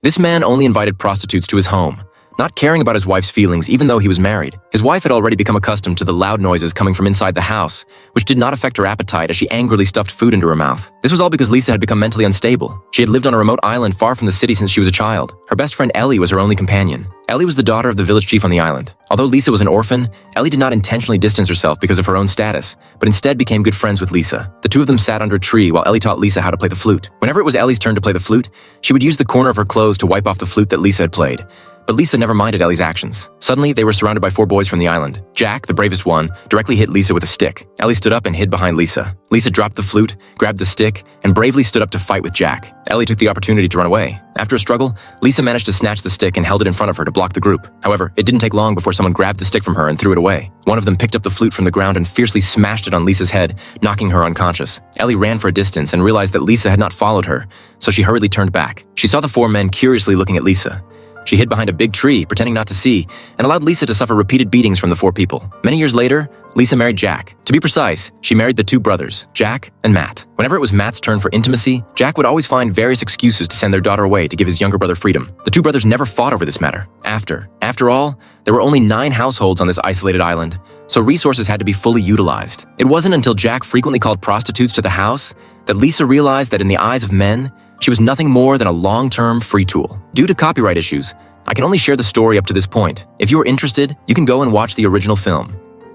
This man only invited prostitutes to his home, not caring about his wife's feelings even though he was married. His wife had already become accustomed to the loud noises coming from inside the house, which did not affect her appetite as she angrily stuffed food into her mouth. This was all because Lisa had become mentally unstable. She had lived on a remote island far from the city since she was a child. Her best friend Ellie was her only companion. Ellie was the daughter of the village chief on the island. Although Lisa was an orphan, Ellie did not intentionally distance herself because of her own status, but instead became good friends with Lisa. The two of them sat under a tree while Ellie taught Lisa how to play the flute. Whenever it was Ellie's turn to play the flute, she would use the corner of her clothes to wipe off the flute that Lisa had played. But Lisa never minded Ellie's actions. Suddenly, they were surrounded by 4 boys from the island. Jack, the bravest one, directly hit Lisa with a stick. Ellie stood up and hid behind Lisa. Lisa dropped the flute, grabbed the stick, and bravely stood up to fight with Jack. Ellie took the opportunity to run away. After a struggle, Lisa managed to snatch the stick and held it in front of her to block the group. However, it didn't take long before someone grabbed the stick from her and threw it away. One of them picked up the flute from the ground and fiercely smashed it on Lisa's head, knocking her unconscious. Ellie ran for a distance and realized that Lisa had not followed her, so she hurriedly turned back. She saw the 4 men curiously looking at Lisa. She hid behind a big tree, pretending not to see, and allowed Lisa to suffer repeated beatings from the 4 people. Many years later, Lisa married Jack. To be precise, she married the 2 brothers, Jack and Matt. Whenever it was Matt's turn for intimacy, Jack would always find various excuses to send their daughter away to give his younger brother freedom. The 2 brothers never fought over this matter. After all, there were only 9 households on this isolated island, so resources had to be fully utilized. It wasn't until Jack frequently called prostitutes to the house that Lisa realized that in the eyes of men, she was nothing more than a long-term free tool. Due to copyright issues, I can only share the story up to this point. If you are interested, you can go and watch the original film.